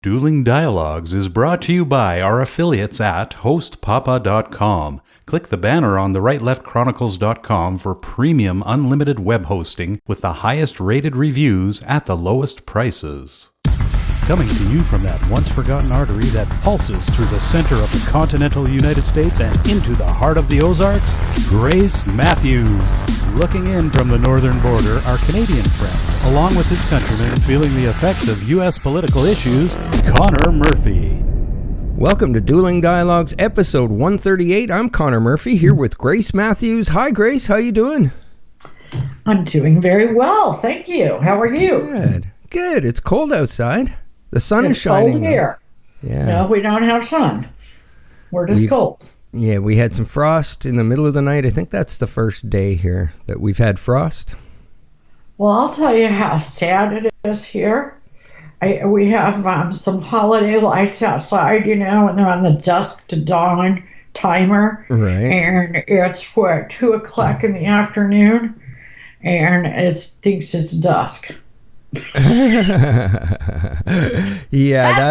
Dueling Dialogues is brought to you by our affiliates at hostpapa.com. Click the banner on the rightleftchronicles.com for premium unlimited web hosting with the highest rated reviews at the lowest prices. Coming to you from that once-forgotten artery that pulses through the center of the continental United States and into the heart of the Ozarks, Grace Matthews. Looking in from the northern border, our Canadian friend, along with his countrymen feeling the effects of U.S. political issues, Connor Murphy. Welcome to Dueling Dialogues, episode 138. I'm Connor Murphy, here with Grace Matthews. Hi, Grace. How you doing? I'm doing very well, thank you. How are you? Good. It's cold outside. The sun is shining. It's cold here. Yeah. No, we don't have sun. We're just cold. Yeah, we had some frost in the middle of the night. I think that's the first day here that we've had frost. Well, I'll tell you how sad it is here. We have some holiday lights outside, and they're on the dusk to dawn timer. Right. And it's, 2 o'clock in the afternoon, and it thinks it's dusk. That's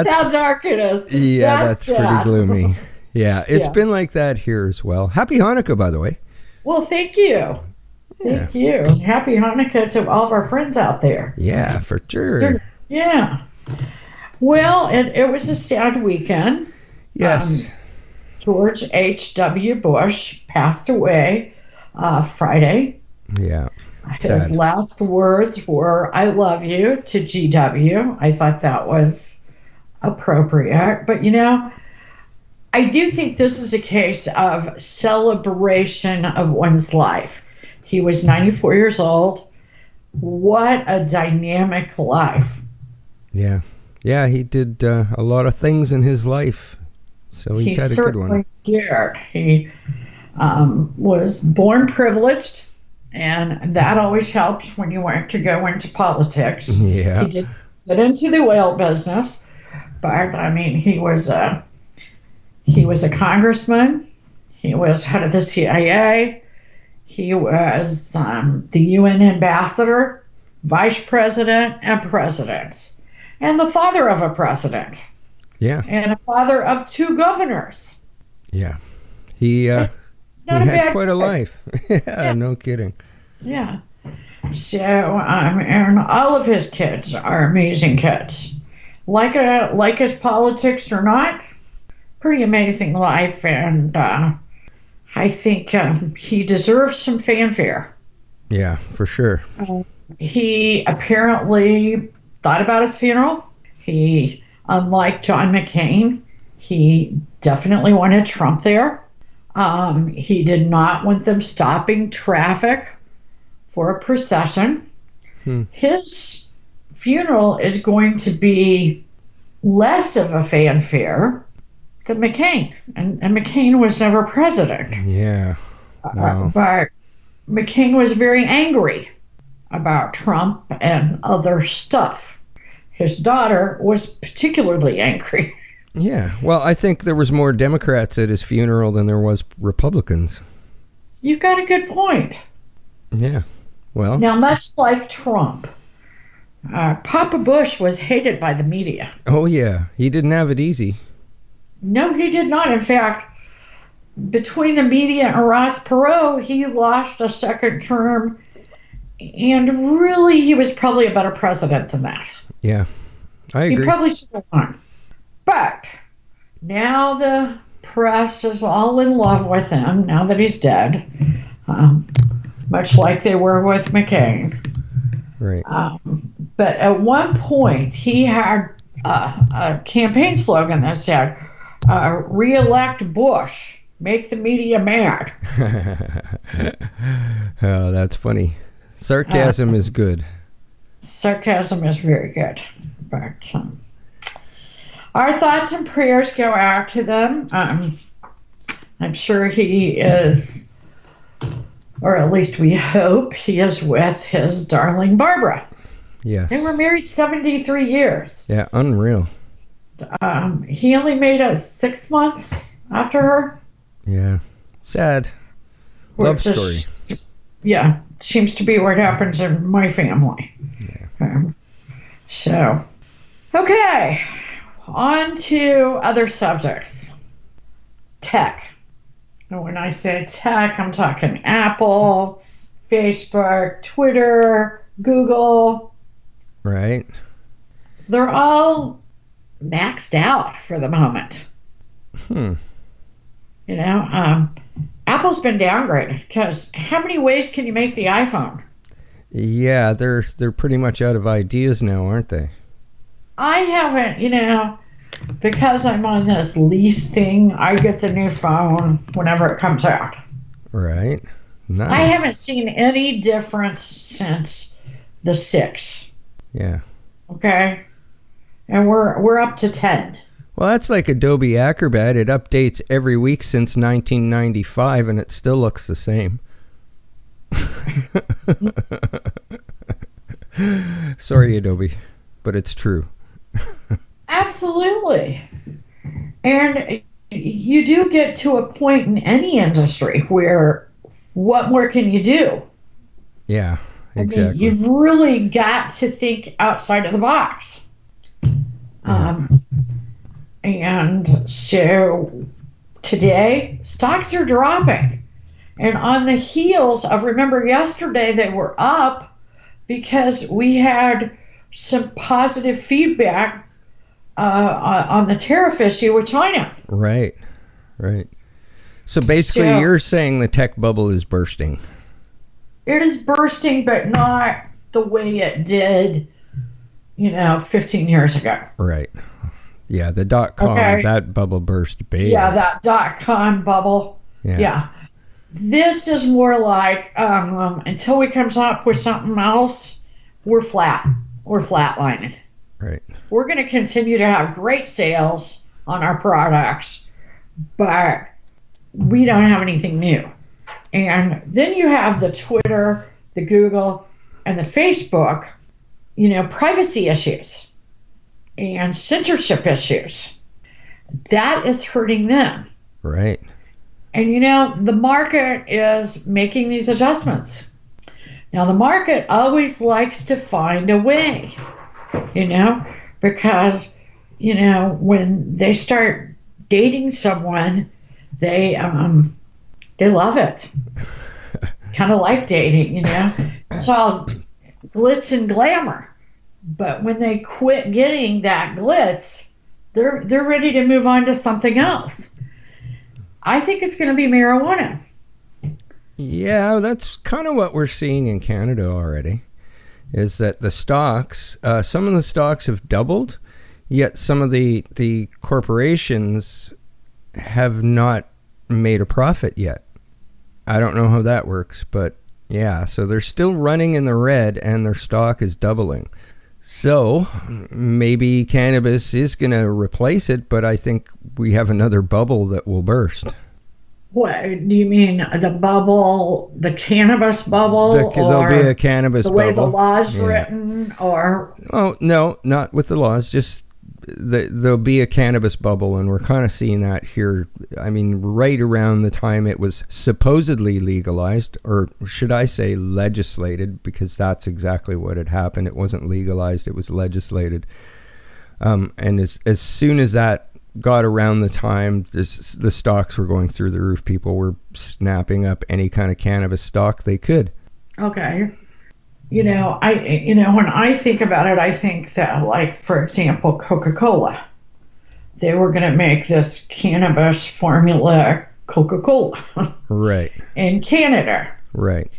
how dark it is. Yeah, that's pretty gloomy. Yeah, it's been like that here as well. Happy Hanukkah, by the way. Well, thank you. Thank you. Happy Hanukkah to all of our friends out there. Yeah, for sure. Yeah. Well, it was a sad weekend. Yes. George H.W. Bush passed away Friday. Yeah. His last words were, "I love you," to GW. I thought that was appropriate. But, I do think this is a case of celebration of one's life. He was 94 years old. What a dynamic life. Yeah. Yeah, he did a lot of things in his life. So he's had a good one. He was born privileged. And that always helps when you want to go into politics. Yeah. He did get into the oil business, but he was a congressman. He was head of the CIA. He was the UN ambassador, vice president, and president, and the father of a president. Yeah. And a father of 2 governors. Yeah. He had quite a life. Yeah, no kidding. Yeah. So, and all of his kids are amazing kids. Like his politics or not, pretty amazing life, and I think he deserves some fanfare. Yeah, for sure. He apparently thought about his funeral. He, unlike John McCain, he definitely wanted Trump there. He did not want them stopping traffic for a procession. His funeral is going to be less of a fanfare than McCain. And McCain was never president. Yeah. Wow. But McCain was very angry about Trump and other stuff. His daughter was particularly angry. Yeah, well, I think there was more Democrats at his funeral than there was Republicans. You've got a good point. Yeah, well. Now, much like Trump, Papa Bush was hated by the media. Oh, yeah, he didn't have it easy. No, he did not. In fact, between the media and Ross Perot, he lost a second term, and really, he was probably a better president than that. Yeah, I agree. He probably should have won. But now the press is all in love with him, now that he's dead, much like they were with McCain. Right. But at one point, he had a campaign slogan that said, "Re-elect Bush, make the media mad." Oh, that's funny. Sarcasm is good. Sarcasm is very good. But our thoughts and prayers go out to them. I'm sure he is, or at least we hope he is, with his darling Barbara. Yes. They were married 73 years. Yeah, unreal. He only made it 6 months after her. Yeah. Sad. Love story. Yeah. Seems to be what happens in my family. Yeah. So, okay. on to other subjects. Tech. And when I say tech, I'm talking Apple, Facebook, Twitter, Google. Right. They're all maxed out for the moment. You know, Apple's been downgraded because how many ways can you make the iPhone? Yeah, they're pretty much out of ideas now, aren't they? I haven't, you know, because I'm on this lease thing, I get the new phone whenever it comes out. Right. Nice. I haven't seen any difference since the 6. Yeah. Okay? And we're up to 10. Well, that's like Adobe Acrobat. It updates every week since 1995, and it still looks the same. Sorry, Adobe, but it's true. Absolutely. And you do get to a point in any industry where what more can you do? Yeah, exactly. I mean, you've really got to think outside of the box. And so today, stocks are dropping. And on the heels of, remember yesterday, they were up because we had some positive feedback on the tariff issue with China. Right. So basically, you're saying the tech bubble is bursting. It is bursting, but not the way it did, 15 years ago. Right. Yeah, the .com, that bubble burst big. Yeah, that .com bubble. Yeah. This is more like, until we come up with something else, we're flat. We're flatlining. Right. We're going to continue to have great sales on our products, but we don't have anything new. And then you have the Twitter, the Google, and the Facebook, privacy issues and censorship issues. That is hurting them. Right. And, the market is making these adjustments. Now, the market always likes to find a way, because, when they start dating someone, they love it. Kind of like dating, It's all glitz and glamour. But when they quit getting that glitz, they're ready to move on to something else. I think it's going to be marijuana. Yeah, that's kind of what we're seeing in Canada already, is that the stocks, some of the stocks have doubled, yet some of the corporations have not made a profit yet. I don't know how that works, but yeah, so they're still running in the red and their stock is doubling. So maybe cannabis is going to replace it, but I think we have another bubble that will burst. What do you mean, the bubble, the cannabis bubble? There'll be a cannabis bubble. The way the law's written, or? Oh, no, not with the laws, just there'll be a cannabis bubble, and we're kind of seeing that here. I mean, right around the time it was supposedly legalized, or should I say legislated, because that's exactly what had happened. It wasn't legalized, it was legislated. And as soon as that got around the time the stocks were going through the roof, people were snapping up any kind of cannabis stock they could. Okay. When I think about it, I think that, like, for example, Coca-Cola, they were going to make this cannabis formula Coca-Cola. Right. In Canada. Right.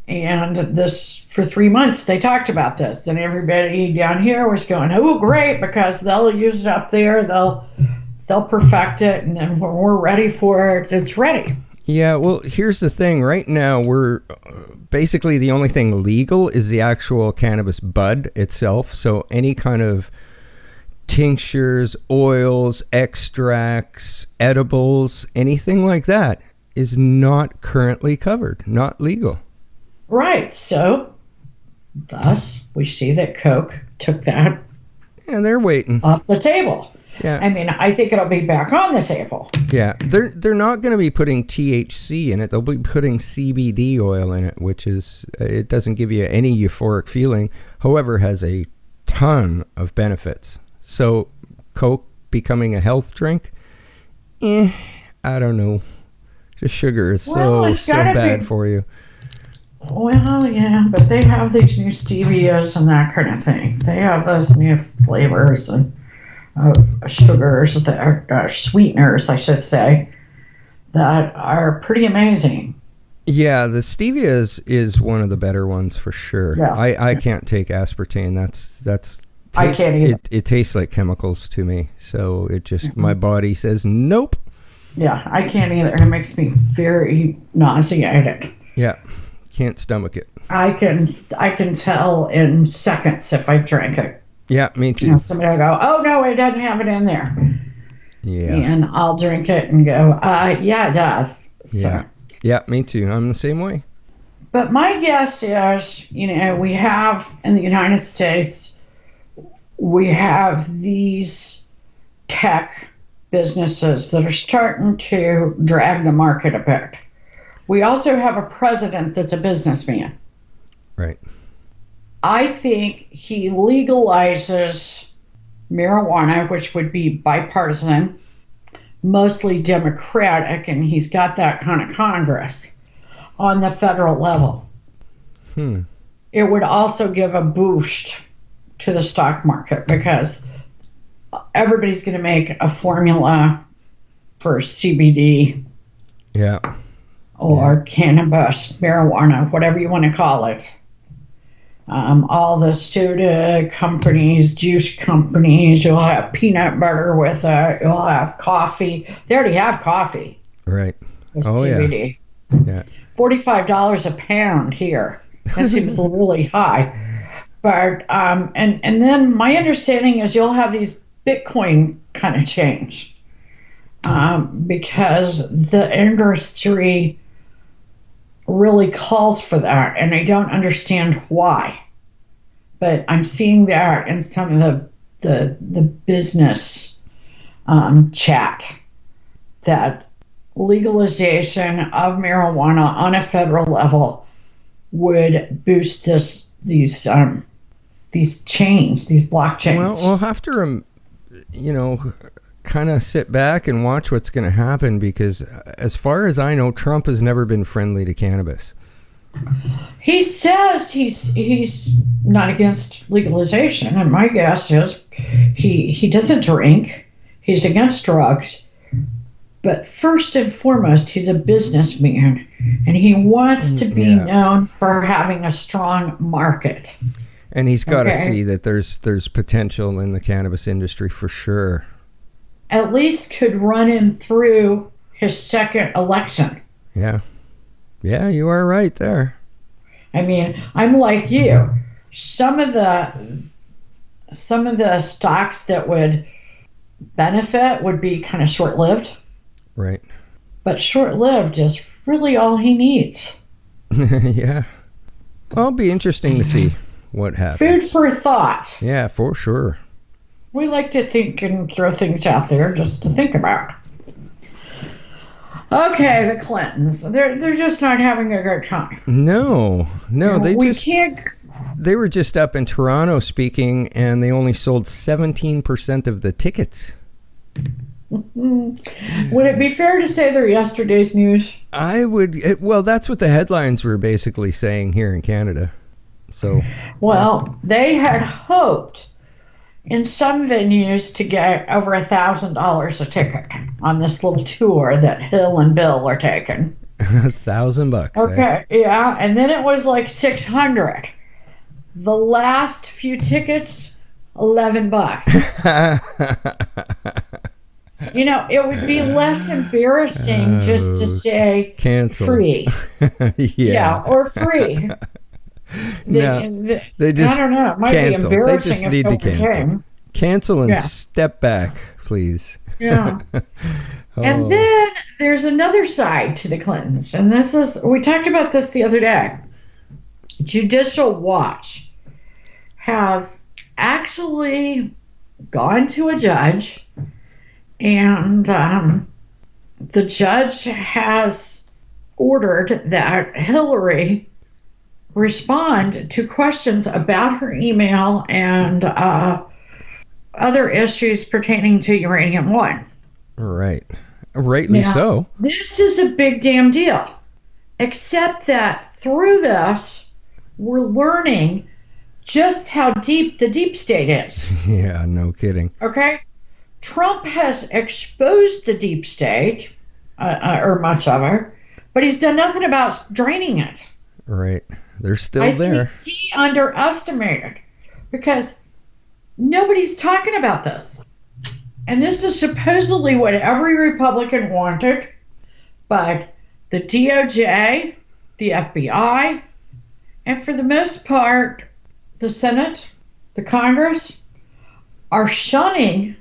And this, for 3 months, they talked about this. And everybody down here was going, oh, great, because they'll use it up there. They'll perfect it. And then when we're ready for it, it's ready. Yeah, well, here's the thing. Right now, we're basically the only thing legal is the actual cannabis bud itself. So any kind of tinctures, oils, extracts, edibles, anything like that is not currently covered, not legal. Right. So thus, we see that Coke took that and they're waiting off the table. Yeah. I mean, I think it'll be back on the table. Yeah. They're not going to be putting THC in it. They'll be putting CBD oil in it, which is, it doesn't give you any euphoric feeling. However, has a ton of benefits. So Coke becoming a health drink. I don't know. Just sugar is Well, so bad for you. Well, yeah, but they have these new stevias and that kind of thing. They have those new flavors and sugars that are sweeteners, I should say, that are pretty amazing. Yeah, the stevia is one of the better ones for sure. Yeah. I can't take aspartame. That's I can't either. It tastes like chemicals to me. So it just my body says nope. Yeah, I can't either. It makes me very nauseated. Yeah. Can't stomach it. I can tell in seconds if I've drank it. Yeah, me too. You know, somebody will go, "Oh no, it doesn't have it in there." Yeah. And I'll drink it and go, "Yeah, it does." So. Yeah, me too. I'm the same way. But my guess is, we have in the United States, we have these tech businesses that are starting to drag the market a bit. We also have a president that's a businessman. Right. I think he legalizes marijuana, which would be bipartisan, mostly Democratic, and he's got that kind of Congress on the federal level. It would also give a boost to the stock market because everybody's going to make a formula for CBD. Yeah. Or cannabis, marijuana, whatever you want to call it. All the soda companies, juice companies, you'll have peanut butter with it, you'll have coffee. They already have coffee. Right. With CBD. Yeah. $45 a pound here. That seems really high. But, and then my understanding is you'll have these Bitcoin kind of change. Because the industry really calls for that, and I don't understand why. But I'm seeing that in some of the business chat, that legalization of marijuana on a federal level would boost these chains, these blockchains. Well, we'll have to, kind of sit back and watch what's going to happen, because as far as I know, Trump has never been friendly to cannabis. He says he's not against legalization, and my guess is he doesn't drink. He's against drugs. But first and foremost, he's a businessman, and he wants to be known for having a strong market. And he's got to see that there's potential in the cannabis industry for sure. At least could run him through his second election. Yeah. Yeah, you are right there. I mean, I'm like you. Some of the stocks that would benefit would be kind of short-lived. Right. But short-lived is really all he needs. Yeah. Well, it'll be interesting to see what happens. Food for thought. Yeah, for sure. We like to think and throw things out there just to think about. Okay, the Clintons. They're just not having a good time. No, can't. They were just up in Toronto speaking, and they only sold 17% of the tickets. Would it be fair to say they're yesterday's news? I would. Well, that's what the headlines were basically saying here in Canada. So. Well, they had hoped in some venues to get over $1,000 a ticket on this little tour that Hill and Bill are taking. $1,000. Okay, yeah, and then it was like 600. The last few tickets, $11. It would be less embarrassing just to say cancel. Free. Yeah, or free. They just I don't know. It might cancel. be embarrassing. They just need to cancel. Cancel and step back, please. Yeah. And then there's another side to the Clintons, and we talked about this the other day. Judicial Watch has actually gone to a judge, and the judge has ordered that Hillary respond to questions about her email and other issues pertaining to Uranium One. Right. Rightly so. This is a big damn deal. Except that through this, we're learning just how deep the deep state is. Yeah, no kidding. Okay? Trump has exposed the deep state, or much of it, but he's done nothing about draining it. Right. They're still there. Think he underestimated, because nobody's talking about this. And this is supposedly what every Republican wanted, but the DOJ, the FBI, and for the most part, the Senate, the Congress, are shunning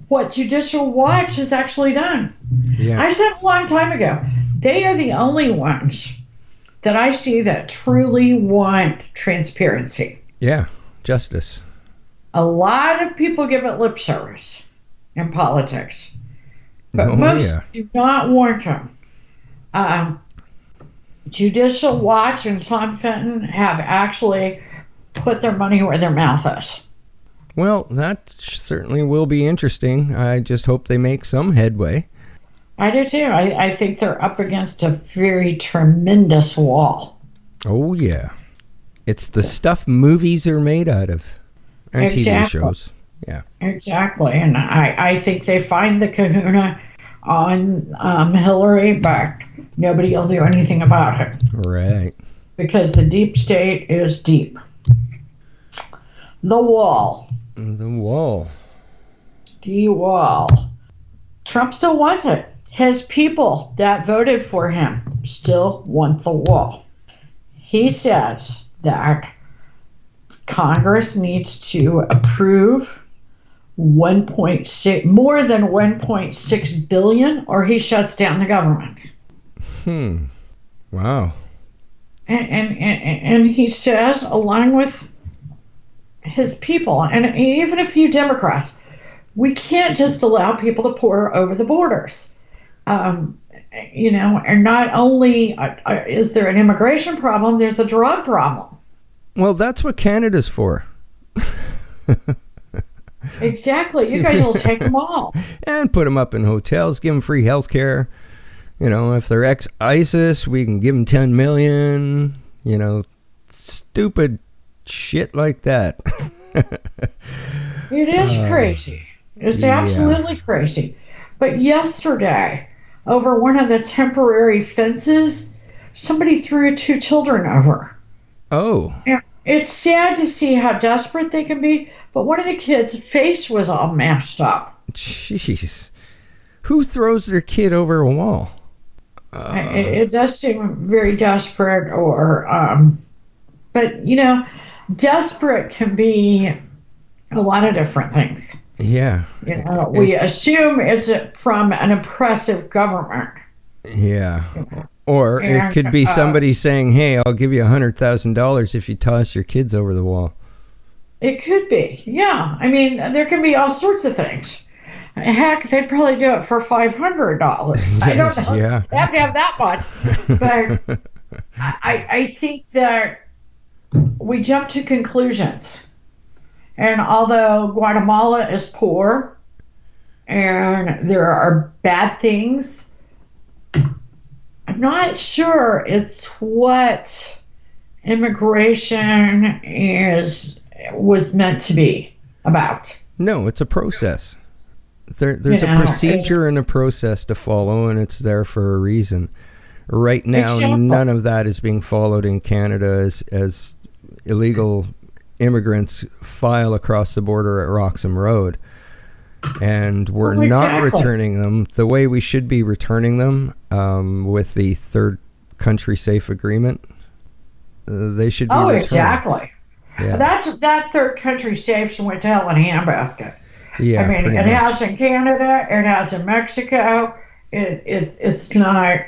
what Judicial Watch has actually done. Yeah. I said a long time ago, they are the only ones that I see that truly want transparency. Yeah, justice. A lot of people give it lip service in politics, but most do not want them. Judicial Watch and Tom Fenton have actually put their money where their mouth is. Well, that certainly will be interesting. I just hope they make some headway. I do too. I think they're up against a very tremendous wall. Oh, yeah. It's the stuff movies are made out of. And exactly. TV shows. Yeah. Exactly. And I think they find the kahuna on Hillary, but nobody will do anything about it. Right. Because the deep state is deep. The wall. The wall. The wall. Trump still wants it. His people that voted for him still want the wall. He says that Congress needs to approve more than 1.6 billion, or he shuts down the government. Wow. And he says, along with his people, and even a few Democrats, we can't just allow people to pour over the borders. And not only is there an immigration problem, there's a drug problem. Well, that's what Canada's for. Exactly. You guys will take them all. And put them up in hotels, give them free health care. If they're ex-ISIS, we can give them $10 million. Stupid shit like that. It is crazy. It's absolutely crazy. But yesterday, over one of the temporary fences, somebody threw 2 children over. Oh. And it's sad to see how desperate they can be, but one of the kids' face was all mashed up. Jeez. Who throws their kid over a wall? It does seem very desperate, but desperate can be a lot of different things. Yeah. We assume it's from an oppressive government. Yeah. Or it could be somebody saying, hey, I'll give you $100,000 if you toss your kids over the wall. It could be. Yeah. I mean, there can be all sorts of things. Heck, they'd probably do it for $500. I don't know. Yeah. They have to have that much. But I think that we jump to conclusions. And although Guatemala is poor and there are bad things, I'm not sure it's what immigration was meant to be about. No, it's a process. There's a procedure and a process to follow, and it's there for a reason. Right now, none of that is being followed in Canada as illegal immigrants file across the border at Roxham Road. And we're not returning them the way we should be returning them with the third country safe agreement. They should be returned. Exactly. Yeah. That third country safe went to hell in a handbasket. Yeah, I mean, it has in Canada, it has in Mexico. It's not.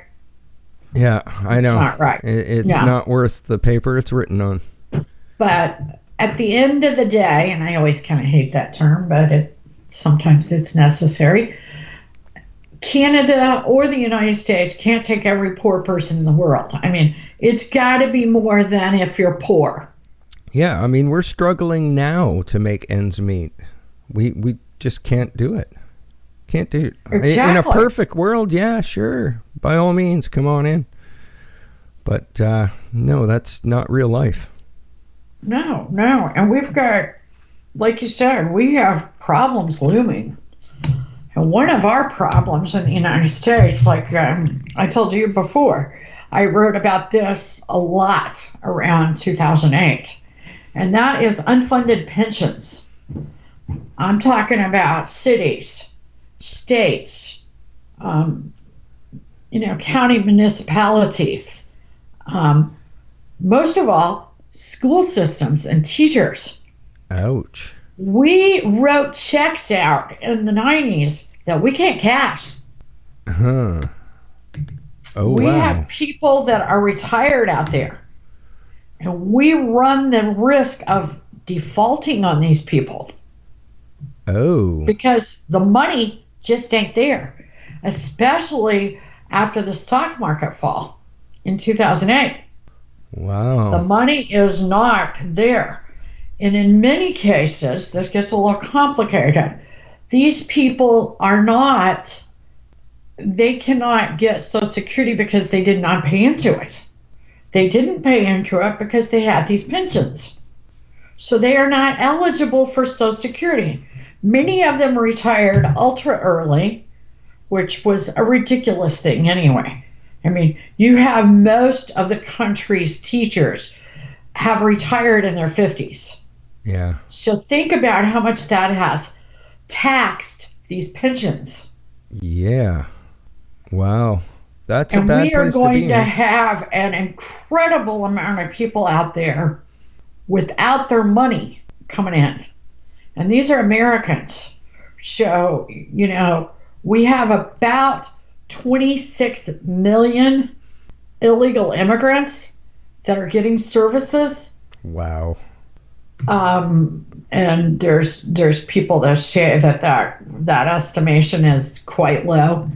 Yeah, I know. It's not right. It's not worth the paper it's written on. But at the end of the day, and I always kind of hate that term, but sometimes it's necessary. Canada or the United States can't take every poor person in the world. I mean, it's got to be more than if you're poor. Yeah, I mean, we're struggling now to make ends meet. We just can't do it. Can't do it. Exactly. In a perfect world, yeah, sure. By all means, come on in. But no, that's not real life. No. And we've got, like you said, we have problems looming. And one of our problems in the United States, like I told you before, I wrote about this a lot around 2008, and that is unfunded pensions. I'm talking about cities, states, county municipalities, most of all, school systems and teachers. Ouch. We wrote checks out in the 90s that we can't cash. Huh. Oh, we wow. have people that are retired out there, and we run the risk of defaulting on these people. Oh. Because the money just ain't there, especially after the stock market fall in 2008. Wow. The money is not there. And in many cases, this gets a little complicated. These people they cannot get Social Security because they did not pay into it. They didn't pay into it because they had these pensions. So they are not eligible for Social Security. Many of them retired ultra early, which was a ridiculous thing anyway. I mean, you have most of the country's teachers have retired in their 50s. Yeah. So think about how much that has taxed these pensions. Yeah. Wow. That's a And bad we are place to going be to in. have an incredible amount of people out there without their money coming in. And these are Americans. So, we have about 26 million illegal immigrants that are getting services. Wow. And there's people that say that estimation is quite low.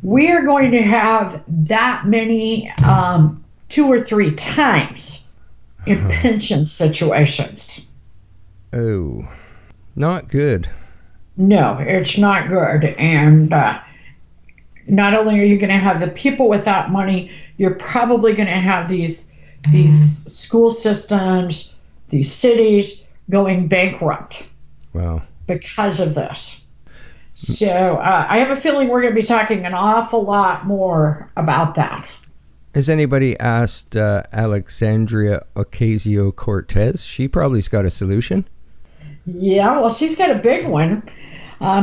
We are going to have that many 2 or 3 times in pension situations. Oh, not good. No, it's not good. And not only are you going to have the people without money, you're probably going to have these school systems, these cities going bankrupt. Wow. Because of this. So I have a feeling we're going to be talking an awful lot more about that. Has anybody asked Alexandria Ocasio-Cortez? She probably's got a solution. Yeah, well, she's got a big one.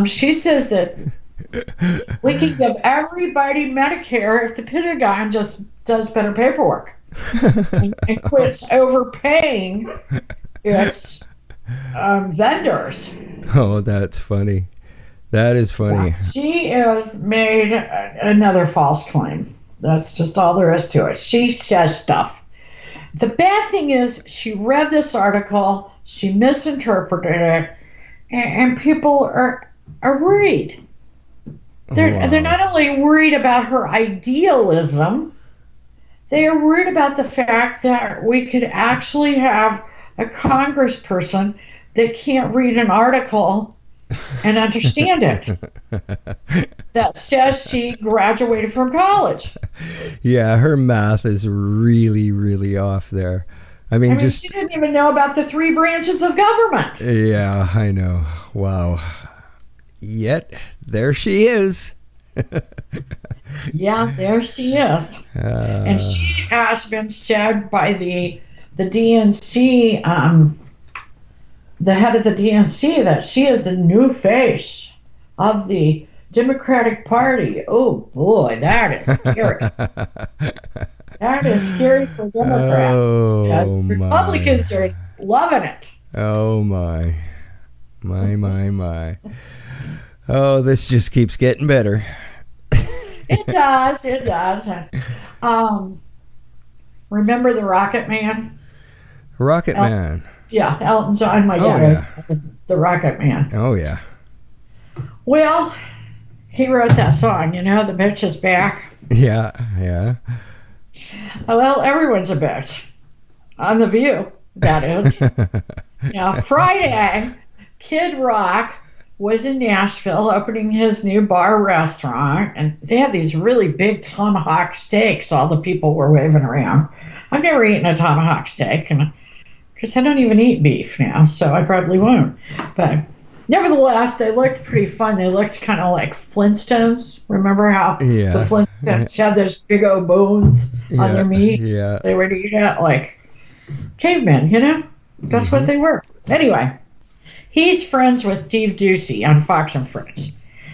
She says that we can give everybody Medicare if the pentagon just does better paperwork and quits overpaying its vendors. Oh, that's funny. That is funny. She has made another false claim. That's just all there is to it. She says stuff. The bad thing is she read this article, she misinterpreted it, and people are worried. They're not only worried about her idealism, they are worried about the fact that we could actually have a congressperson that can't read an article and understand it. That says she graduated from college. Yeah, her math is really, really off there. I mean, she didn't even know about the 3 branches of government. Yeah, I know. Wow. Yet, there she is. Yeah, there she is. And she has been said by the DNC, the head of the DNC, that she is the new face of the Democratic Party. Oh boy, that is scary. That is scary for Democrats. Oh, because Republicans are loving it. Oh my. My. Oh, this just keeps getting better. It does. Remember the Rocket Man? Rocket Man. Yeah, Elton John, my dad is the Rocket Man. Oh, yeah. Well, he wrote that song, the bitch is back. Yeah. Well, everyone's a bitch. On The View, that is. Friday, Kid Rock was in Nashville opening his new bar restaurant, and they had these really big tomahawk steaks all the people were waving around. I've never eaten a tomahawk steak, and because I don't even eat beef now, so I probably won't. But nevertheless, they looked pretty fun. They looked kind of like Flintstones. Remember how the Flintstones had those big old bones on their meat? Yeah. They were to eat out like cavemen, you know? That's what they were. Anyway, he's friends with Steve Doocy on Fox and Friends.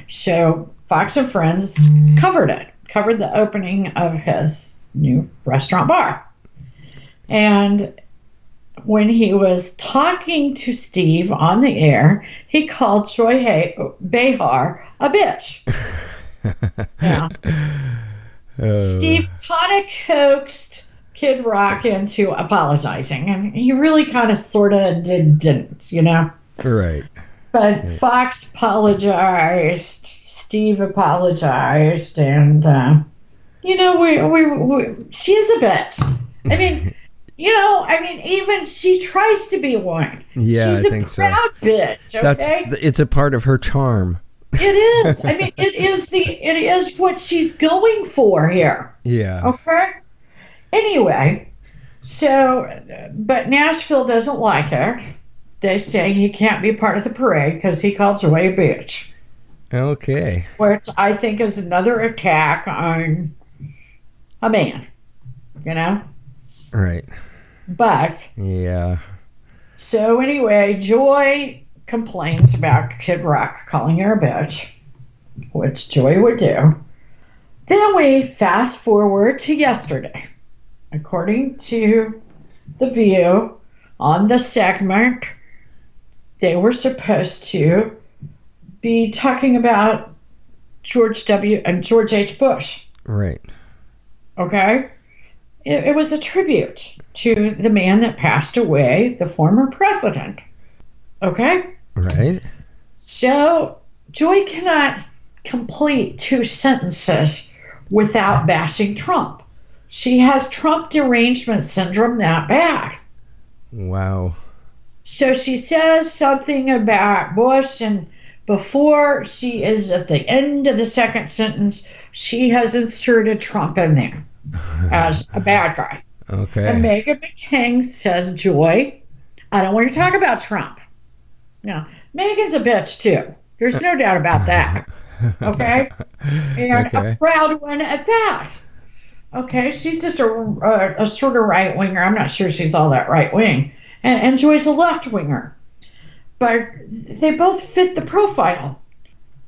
So Fox and Friends covered the opening of his new restaurant bar. And when he was talking to Steve on the air, he called Joy Behar a bitch. Yeah. Steve kind of coaxed Kid Rock into apologizing, and he really kind of sort of didn't, you know? Right. But Fox apologized, Steve apologized, and, you know, she is a bitch. I mean... You know, I mean, even she tries to be one. Yeah, she's I think so. She's a proud bitch, okay? It's a part of her charm. It is. I mean, it is what she's going for here. Yeah. Okay? Anyway, so, but Nashville doesn't like it. They say he can't be part of the parade because he called Joy a bitch. Okay. Which I think is another attack on a man, you know? Right. But yeah. So anyway, Joy complains about Kid Rock calling her a bitch, which Joy would do. Then we fast forward to yesterday. According to The View, on the segment, they were supposed to be talking about George W. and George H. Bush. Right. Okay? It was a tribute to the man that passed away, the former president. Okay? Right. So, Joy cannot complete 2 sentences without bashing Trump. She has Trump derangement syndrome that bad. Wow. So she says something about Bush, and before she is at the end of the second sentence, she has inserted Trump in there as a bad guy. Okay. And Megyn McCain says, Joy, I don't want to talk about Trump. Now, Megan's a bitch, too. There's no doubt about that. Okay? And a proud one at that. Okay? She's just a sort of right-winger. I'm not sure she's all that right-wing. And Joy's a left-winger. But they both fit the profile.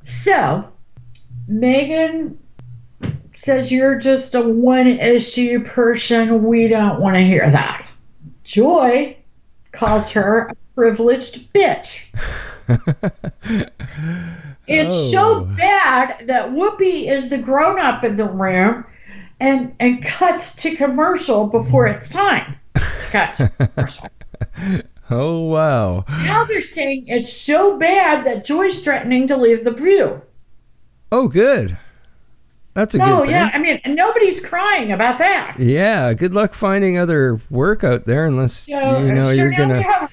So, Megyn says you're just a one-issue person. We don't want to hear that. Joy calls her a privileged bitch. It's so bad that Whoopie is the grown-up in the room and cuts to commercial before it's time. Cuts to commercial. Oh, wow. Now they're saying it's so bad that Joy's threatening to leave the View. Oh, good. That's a good thing. Yeah, I mean, nobody's crying about that. Yeah, good luck finding other work out there unless, you're going to...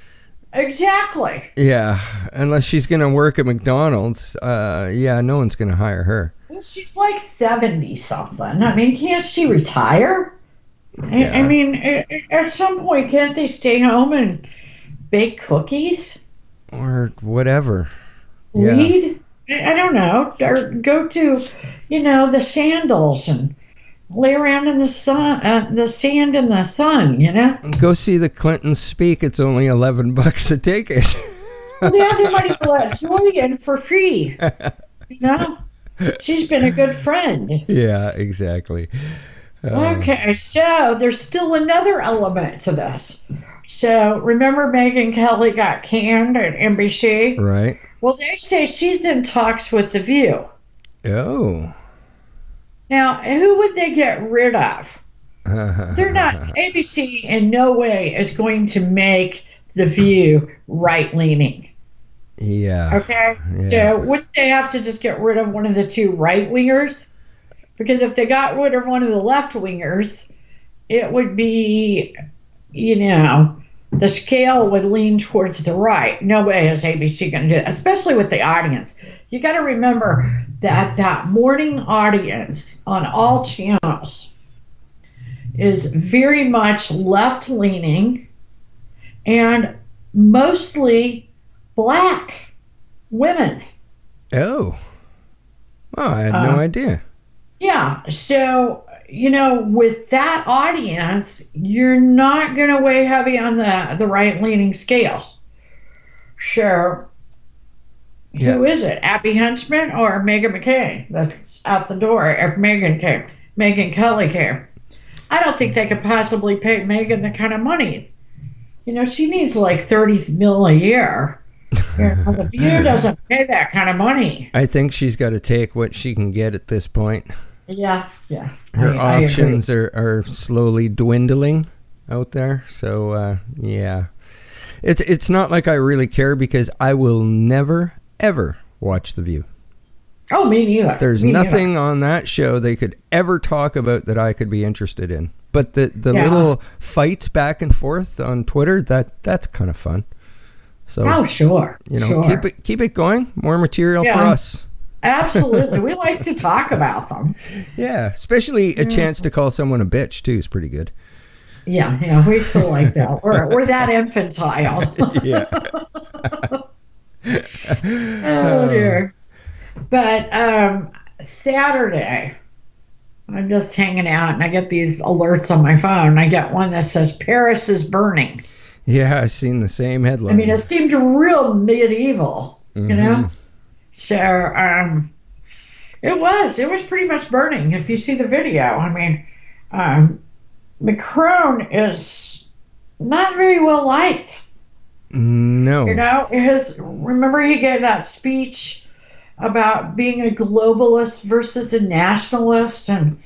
Exactly. Yeah, unless she's going to work at McDonald's, no one's going to hire her. Well, she's like 70-something. I mean, can't she retire? Yeah. I mean, at some point, can't they stay home and bake cookies? Or whatever. Read? Yeah. I don't know. Or go to, the sandals and lay around in the sun, the sand in the sun, Go see the Clintons speak. It's only $11 a ticket. Well, they might even let Joy in for free. She's been a good friend. Yeah, exactly. Okay, so there's still another element to this. So remember Megyn Kelly got canned at NBC? Right. Well, they say she's in talks with The View. Oh. Now, who would they get rid of? They're not, ABC in no way is going to make The View right-leaning. Yeah. Okay? Yeah. So wouldn't they have to just get rid of one of the 2 right-wingers? Because if they got rid of one of the left-wingers, it would be, the scale would lean towards the right. No way is ABC going to do it, especially with the audience. You got to remember that that morning audience on all channels is very much left-leaning and mostly black women. Oh. Oh, I had no idea. Yeah. So, with that audience, you're not going to weigh heavy on the right-leaning scales. Sure. Yeah. Who is it? Abby Huntsman or Meghan McCain that's out the door if Megyn Kelly came? I don't think they could possibly pay Megyn the kind of money. She needs like $30 million a year. The View doesn't pay that kind of money. I think she's got to take what she can get at this point. Yeah. Her options are slowly dwindling out there. So, yeah. It's not like I really care because I will never, ever watch The View. Oh, me neither. There's nothing on that show they could ever talk about that I could be interested in. But the little fights back and forth on Twitter, that's kind of fun. So, sure. Sure. keep it going. More material for us. Absolutely. We like to talk about them. Yeah, especially a chance to call someone a bitch too is pretty good. Yeah, we feel like that. We're that infantile. Yeah. Oh dear. But Saturday, I'm just hanging out and I get these alerts on my phone. I get one that says Paris is burning. Yeah, I've seen the same headline. I mean, it seemed real medieval, So it was pretty much burning. If you see the video, I mean, Macron is not very well liked. No. Remember he gave that speech about being a globalist versus a nationalist, and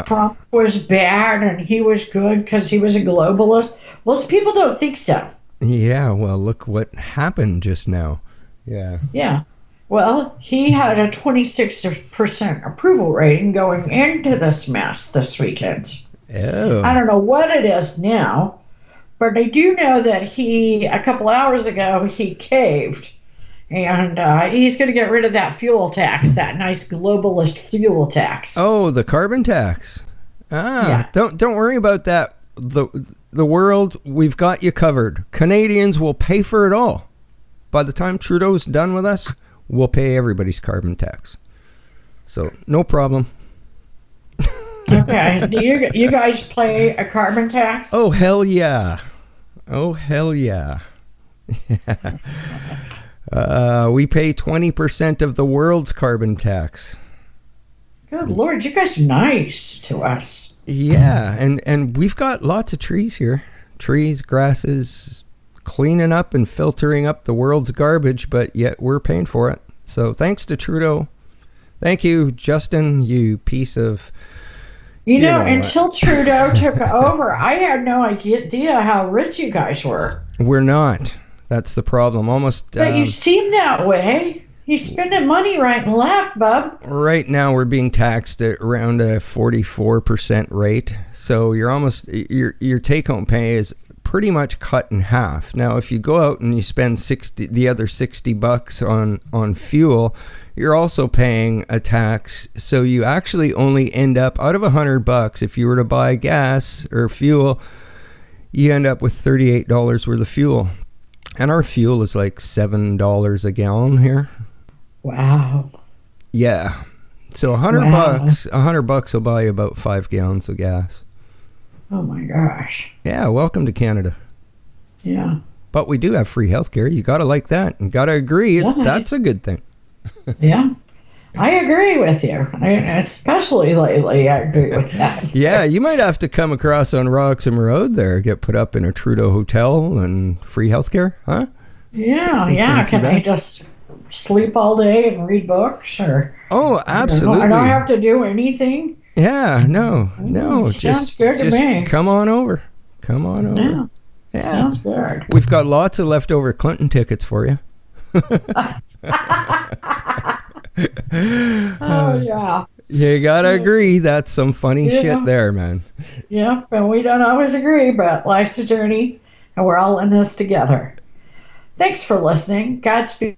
Trump was bad and he was good because he was a globalist. Most people don't think so. Yeah, well, look what happened just now. Yeah. Yeah. Well, he had a 26% approval rating going into this mess this weekend. Oh. I don't know what it is now, but I do know that a couple hours ago, he caved. And he's going to get rid of that fuel tax, that nice globalist fuel tax. Oh, the carbon tax. Yeah. Don't worry about that. The world, we've got you covered. Canadians will pay for it all. By the time Trudeau's done with us, we'll pay everybody's carbon tax. So, no problem. Okay. Do you guys pay a carbon tax? Oh, hell yeah. Oh, hell yeah. We pay 20% of the world's carbon tax. Good Lord, you guys are nice to us. Yeah, and we've got lots of trees here. Trees, grasses, cleaning up and filtering up the world's garbage, but yet we're paying for it. So thanks to Trudeau. Thank you, Justin, you piece of... Until Trudeau took over, I had no idea how rich you guys were. We're not. That's the problem. But you seem that way. You're spending money right and left, bub. Right now, we're being taxed at around a 44% rate. So your take-home pay is pretty much cut in half. Now, if you go out and you spend the other $60 on fuel, you're also paying a tax. So you actually only end up out of $100 if you were to buy gas or fuel, you end up with $38 worth of fuel. And our fuel is like $7 a gallon here. Wow. Yeah. So $100 will buy you about 5 gallons of gas. Oh my gosh. Yeah, welcome to Canada. Yeah. But we do have free healthcare. You gotta like that. You gotta agree. That's a good thing. Yeah. I agree with you. Especially lately, I agree with that. Yeah, you might have to come across on Roxham Road there, get put up in a Trudeau hotel and free healthcare, huh? Yeah. Can I just sleep all day and read books? Oh, absolutely. I don't have to do anything? Yeah, no. Sounds good to me. Come on over. Yeah. Sounds good. We've got lots of leftover Clinton tickets for you. Oh, yeah. You gotta agree. That's some funny shit there, man. Yeah, and we don't always agree, but life's a journey. and we're all in this together. Thanks for listening. Godspeed,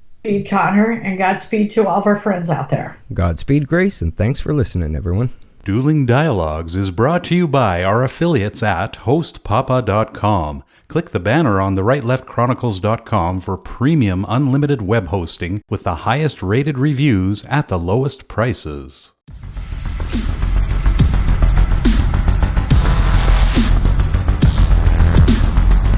Connor, and Godspeed to all of our friends out there. Godspeed, Grace, and thanks for listening, everyone. Dueling Dialogues is brought to you by our affiliates at hostpapa.com. Click the banner on the rightleftchronicles.com for premium unlimited web hosting with the highest rated reviews at the lowest prices.